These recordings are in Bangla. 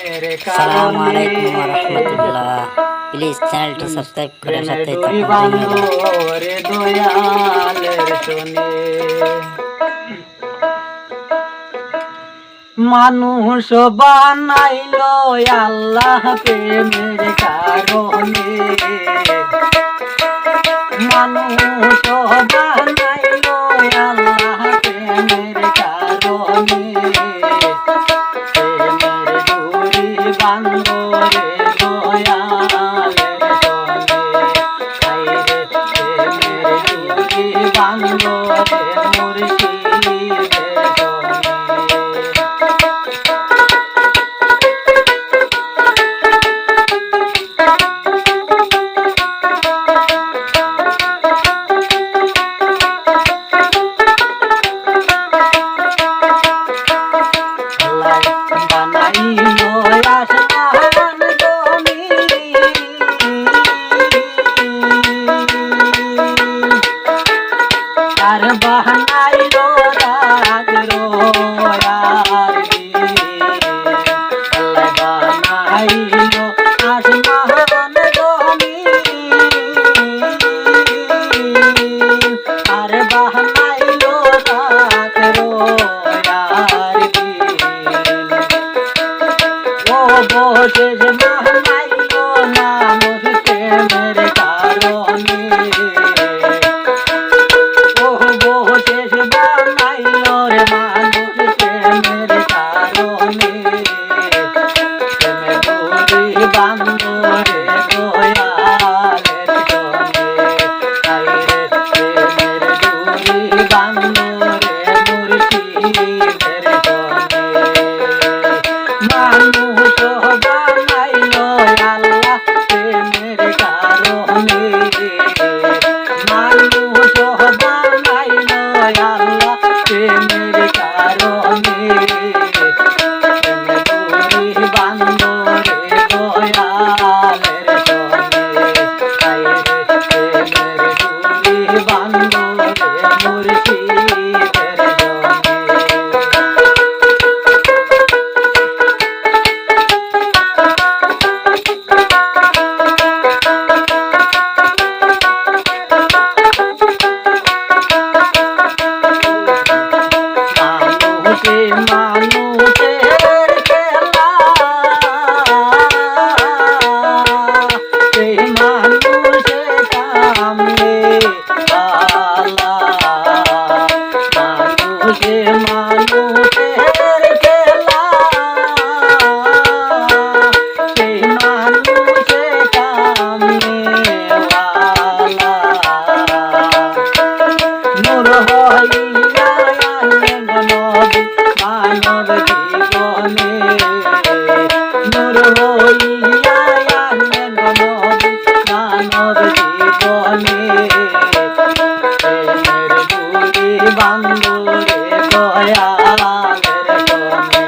আসসালামু আলাইকুম ওয়া রাহমাতুল্লাহ। প্লিজ চ্যানেলটি সাবস্ক্রাইব করে সাথে থাকুন। মানুষ বানাইল আল্লাহ প্রেমের কারণে, মানুষ বানাইল আল্লাহ প্রেমের কারণে, প্রেমের ডুরি বান্ধরে দয়ালের সনে, প্রেমের ডুরি বান্ধরে মুর্শিদের সনে। আর বাহানাইলো রাত রোয়ার দিন, আল্লাহ বানাইলো আসমান জমিন, আর বাহানাইলো রাত রোয়ার দিন। ও বসে বাহানাইলো মানুষ প্রেমের কারণে, বান্ধরে দয়ালের সনে, আইরে প্রেমের ডুরি বান্ধরে মুর্শিদের সনে। মানুষ বানাইল আল্লাহ প্রেমের কারণে, মানুষ বানাইল আল্লাহ প্রেমের কারণে, বান্ধরে দয়ালের সনে, আইরে প্রেমের ডুরি বান্ধরে মুর্শিদের সনে। মানুষের খেলা, সেই মানুষে কামে আলা, মানুষের খেলা, সেই মানুষে কামে আলা। নূর হইয়া আনলেন নবী মানব জীবনে, নূর হইয়া আনলেন নবী মানব জীবনে, প্রেমের ডুরি বান্ধরে দয়ালের সনে,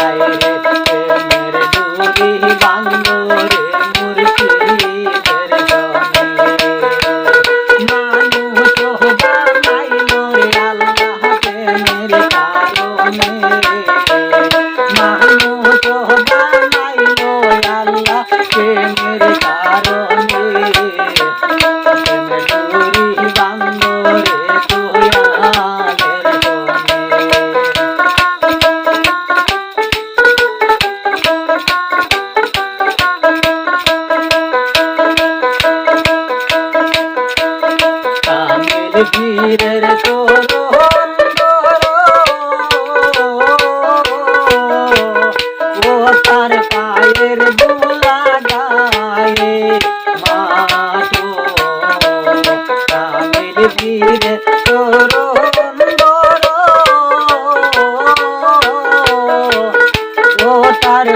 আইরে প্রেমের ডুরি বান্ধরে মুর্শিদের সনে। মানুষ বানাইল আল্লাহ প্রেমের কারণে, মানুষ বানাইল আল্লাহ প্রেমের কারণে, প্রেমের ডুরি বান্ধরে দয়ালের সনে। কামের পীরের চরণ ও তার পায়ের ধুলা গায়ে মাটো, কামের পীরের চরণ ও তার